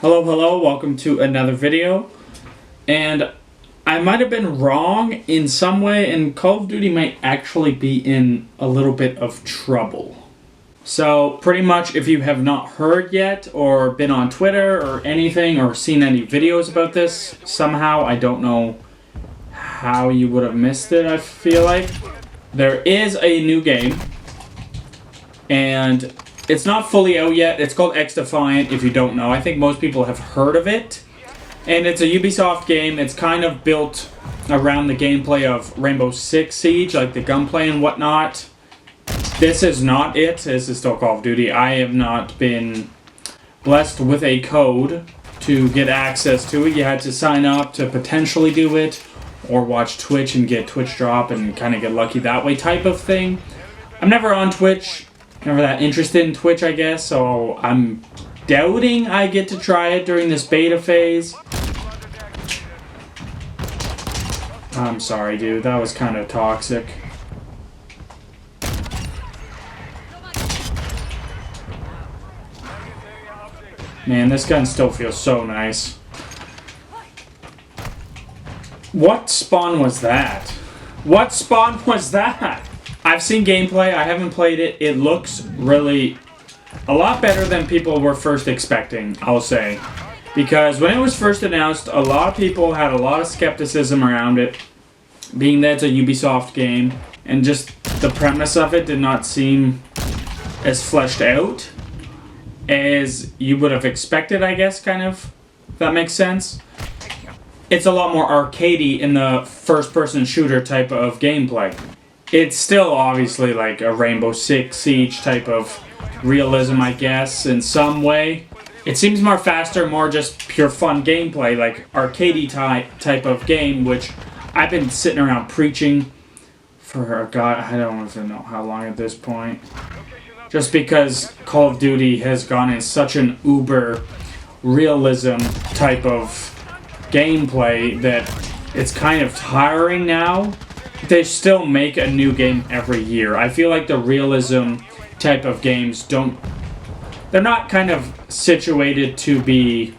Hello, welcome to another video. And I might have been wrong in some way, and Call of Duty might actually be in a little bit of trouble. So pretty much if you have not heard yet, or been on Twitter or anything, or seen any videos about this, somehow, I don't know how you would have missed it, I feel like. There is a new game, and it's not fully out yet. It's called XDefiant, if you don't know. I think most people have heard of it. And it's a Ubisoft game. It's kind of built around the gameplay of Rainbow Six Siege, like the gunplay and whatnot. This is not it. This is still Call of Duty. I have not been blessed with a code to get access to it. You had to sign up to potentially do it, or watch Twitch and get Twitch drop and kind of get lucky that way type of thing. I'm never on Twitch. Never that interested in Twitch, I guess, so I'm doubting I get to try it during this beta phase. I'm sorry, dude. That was kind of toxic. Man, this gun still feels so nice. What spawn was that? What spawn was that? I've seen gameplay. I haven't played it. It looks really a lot better than people were first expecting, I'll say. Because when it was first announced, a lot of people had a lot of skepticism around it, being that it's a Ubisoft game, and just the premise of it did not seem as fleshed out as you would have expected, I guess, kind of, if that makes sense. It's a lot more arcadey in the first-person shooter type of gameplay. It's still obviously like a Rainbow Six Siege type of realism, I guess, in some way. It seems more faster, more just pure fun gameplay, like arcadey type of game, which I've been sitting around preaching for, God, I don't even know how long at this point. Just because Call of Duty has gone in such an uber realism type of gameplay that it's kind of tiring now. They still make a new game every year. I feel like the realism type of games they're not kind of situated to be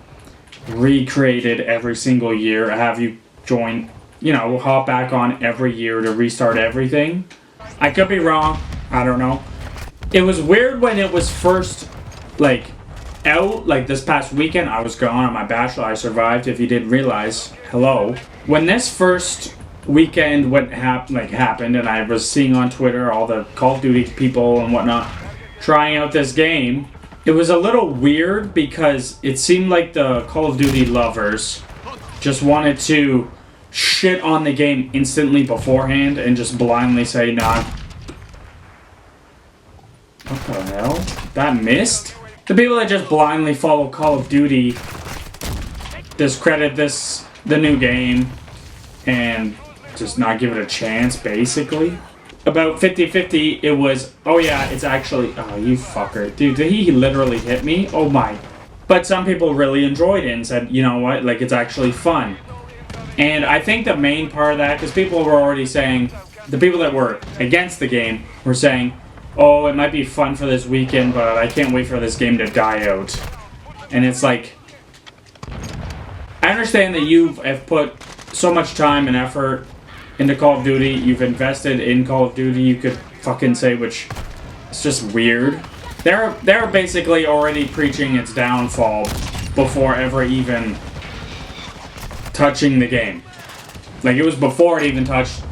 recreated every single year. Have you join, hop back on every year to restart everything. I could be wrong. I don't know. It was weird when it was first, out, this past weekend. I was gone on my bachelor. I survived, if you didn't realize. Hello. When this first weekend happened, and I was seeing on Twitter all the Call of Duty people and whatnot trying out this game, it was a little weird because it seemed like the Call of Duty lovers just wanted to shit on the game instantly beforehand and just blindly say, nah. What the hell? That missed? The people that just blindly follow Call of Duty discredit the new game and just not give it a chance, basically. About 50-50, it was, oh yeah, it's actually, oh, you fucker. Dude, did he literally hit me? Oh my. But some people really enjoyed it and said, you know what, it's actually fun. And I think the main part of that, because people were already saying, the people that were against the game were saying, oh, it might be fun for this weekend, but I can't wait for this game to die out. And it's like, I understand that you have put so much time and effort into Call of Duty, you've invested in Call of Duty, you could fucking say, which is just weird. They're basically already preaching its downfall before ever even touching the game. It was before it even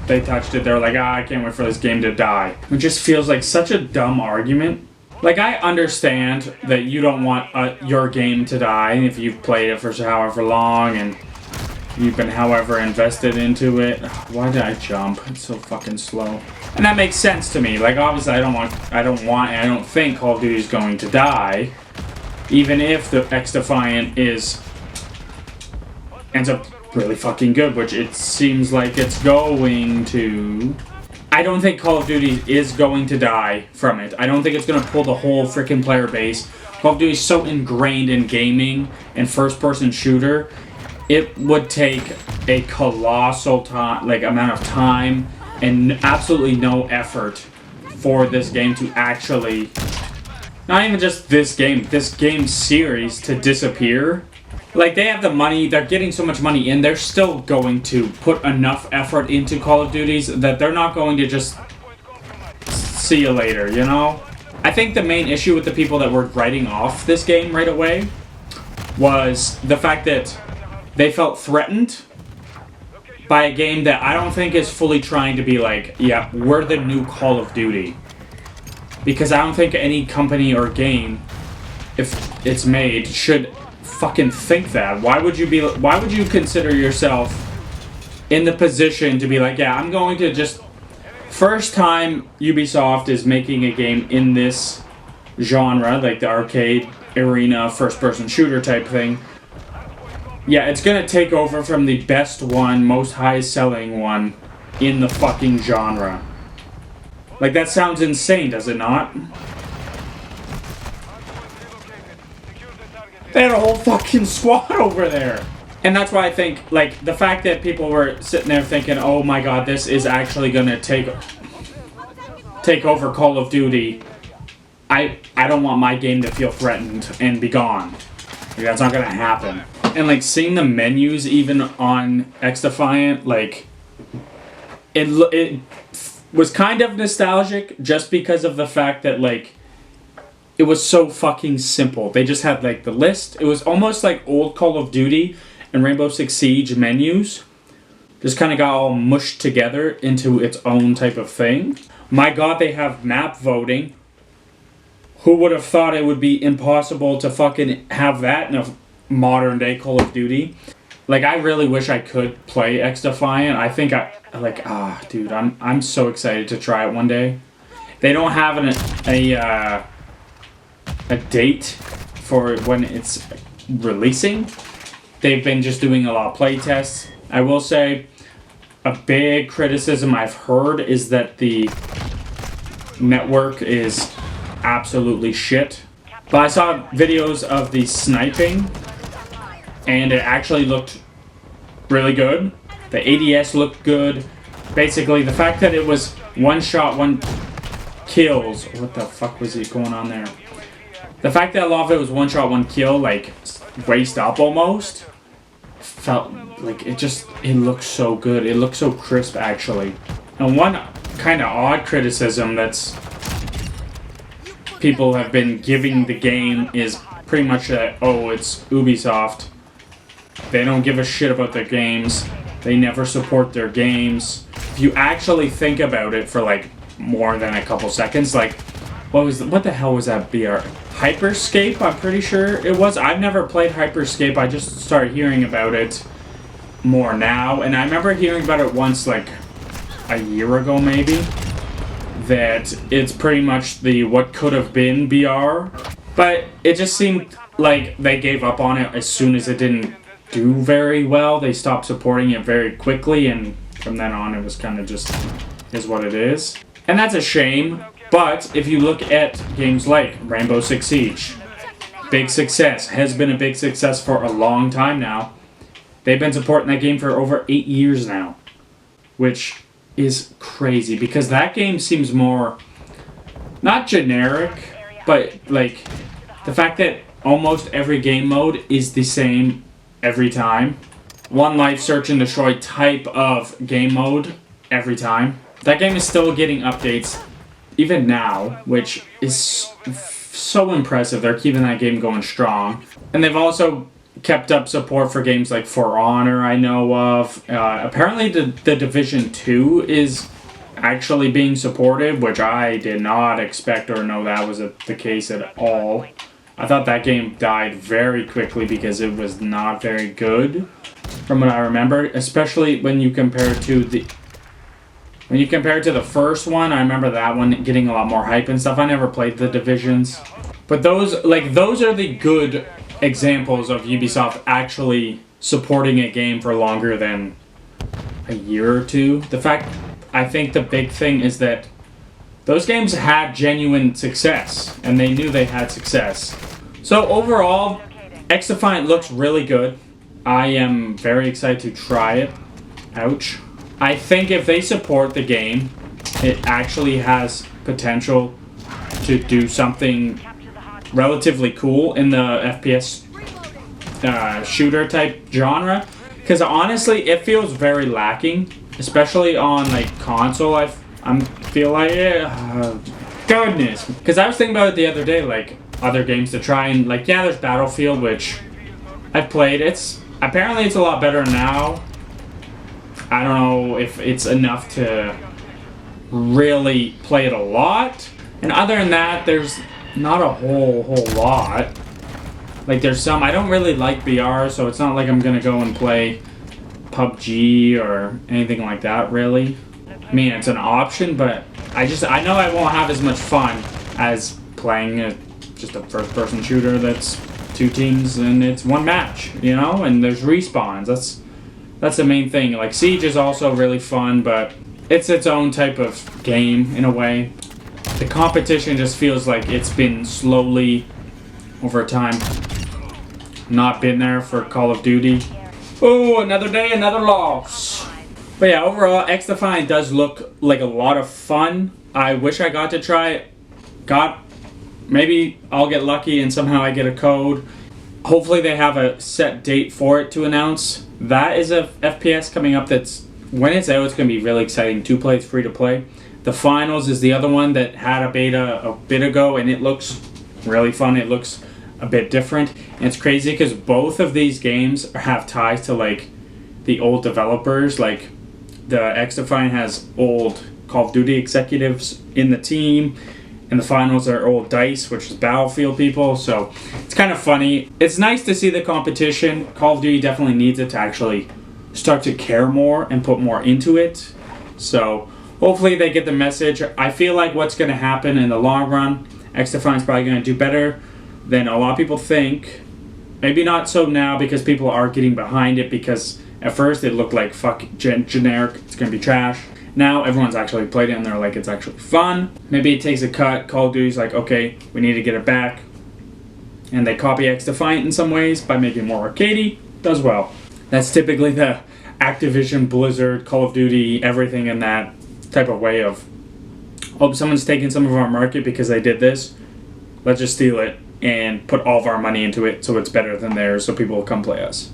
they touched it, they were like, I can't wait for this game to die. It just feels like such a dumb argument. I understand that you don't want your game to die if you've played it for however long and you've been however invested into it. Why did I jump? It's so fucking slow. And that makes sense to me. Obviously I don't think Call of Duty is going to die. Even if the XDefiant ends up really fucking good, which it seems like it's going to. I don't think Call of Duty is going to die from it. I don't think it's going to pull the whole freaking player base. Call of Duty is so ingrained in gaming and first-person shooter. It would take a colossal amount of time and absolutely no effort for this game to actually not even just this game series to disappear. Like, they have the money, they're getting so much money in, they're still going to put enough effort into Call of Duties that they're not going to just see you later, you know? I think the main issue with the people that were writing off this game right away was the fact that they felt threatened by a game that I don't think is fully trying to be like, yeah, we're the new Call of Duty. Because I don't think any company or game, if it's made, should fucking think that. Why would you consider yourself in the position to be like, yeah, I'm going to just... First time Ubisoft is making a game in this genre, like the arcade, arena, first-person shooter type thing. Yeah, it's gonna take over from the best one, most high-selling one in the fucking genre. Like, that sounds insane, does it not? They had a whole fucking squad over there. And that's why I think, like, the fact that people were sitting there thinking, oh my god, this is actually gonna take over Call of Duty. I don't want my game to feel threatened and be gone. Like, that's not gonna happen. And, like, seeing the menus even on XDefiant, like, it was kind of nostalgic just because of the fact that, like, it was so fucking simple. They just had, like, the list. It was almost like old Call of Duty and Rainbow Six Siege menus. Just kind of got all mushed together into its own type of thing. My god, they have map voting. Who would have thought it would be impossible to fucking have that in a modern day Call of Duty? Like, I really wish I could play XDefiant. I think dude, I'm so excited to try it one day. They don't have a date for when it's releasing. They've been just doing a lot of play tests. I will say a big criticism I've heard is that the network is absolutely shit. But I saw videos of the sniping and it actually looked really good. The ADS looked good. Basically, the fact that it was one shot, one kills. What the fuck was going on there? The fact that a lot of it was one shot, one kill, like, waist up almost, felt like it looked so good. It looked so crisp, actually. And one kind of odd criticism that's people have been giving the game is pretty much that, oh, it's Ubisoft. They don't give a shit about their games. They never support their games. If you actually think about it for, like, more than a couple seconds, like, what the hell was that BR? Hyperscape, I'm pretty sure it was. I've never played Hyperscape. I just started hearing about it more now. And I remember hearing about it once, like, a year ago, maybe. That it's pretty much the what could have been BR. But it just seemed like they gave up on it as soon as it didn't do very well. They stopped supporting it very quickly. And from then on, it was kind of just is what it is. And that's a shame. But if you look at games like Rainbow Six Siege, big success, has been a big success for a long time now. They've been supporting that game for over 8 years now, which is crazy because that game seems more, not generic, but like the fact that almost every game mode is the same every time. One life, search and destroy type of game mode every time. That game is still getting updates even now, which is so impressive. They're keeping that game going strong. And they've also kept up support for games like For Honor, I know of. Apparently the Division 2 is actually being supported, which I did not expect or know that was the case at all. I thought that game died very quickly because it was not very good, from what I remember, especially when you compare it to the first one. I remember that one getting a lot more hype and stuff. I never played the Divisions. But those are the good examples of Ubisoft actually supporting a game for longer than a year or two. I think the big thing is that those games had genuine success, and they knew they had success. So overall, XDefiant looks really good. I am very excited to try it. Ouch. I think if they support the game, it actually has potential to do something relatively cool in the FPS shooter type genre. Because honestly, it feels very lacking, especially on like console. I feel like goodness. Because I was thinking about it the other day, like other games to try and like there's Battlefield, which I've played. Apparently it's a lot better now. I don't know if it's enough to really play it a lot. And other than that, there's not a whole lot. Like there's some, I don't really like VR, so it's not like I'm gonna go and play PUBG or anything like that really. I mean, it's an option, but I know I won't have as much fun as playing just a first-person shooter that's 2 teams and it's 1 match, you know, and there's respawns. That's the main thing. Like Siege is also really fun, but it's its own type of game in a way. The competition just feels like it's been slowly over time not been there for Call of Duty. Oh, another day, another loss. But yeah, overall, XDefiant does look like a lot of fun. I wish I got to try it. Maybe I'll get lucky and somehow I get a code. Hopefully they have a set date for it to announce. That is a FPS coming up that's, when it's out, it's going to be really exciting to play. It's free to play. The Finals is the other one that had a beta a bit ago, and it looks really fun. It looks a bit different. And it's crazy because both of these games have ties to like the old developers. Like the XDefiant has old Call of Duty executives in the team, and the Finals are old DICE, which is Battlefield people. So it's kind of funny. It's nice to see the competition. Call of Duty definitely needs it to actually start to care more and put more into it. So hopefully they get the message. I feel like what's going to happen in the long run, XDefiant's probably going to do better than a lot of people think. Maybe not so now because people are getting behind it, because at first it looked like generic, it's going to be trash. Now everyone's actually played it and they're like, it's actually fun. Maybe it takes a cut. Call of Duty's like, okay, we need to get it back. And they copy XDefiant in some ways by making it more arcadey. Does well. That's typically the Activision, Blizzard, Call of Duty, everything in that type of way of, oh, someone's taking some of our market because they did this. Let's just steal it and put all of our money into it so it's better than theirs so people will come play us.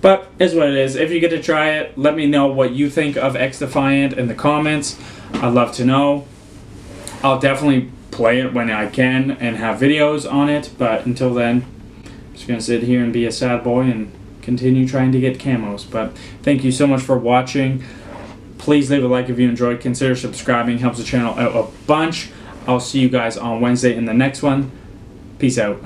But is what it is. If you get to try it, let me know what you think of XDefiant in the comments. I'd love to know. I'll definitely play it when I can and have videos on it, but until then, I'm just going to sit here and be a sad boy and continue trying to get camos. But thank you so much for watching. Please leave a like if you enjoyed. Consider subscribing. Helps the channel out a bunch. I'll see you guys on Wednesday in the next one. Peace out.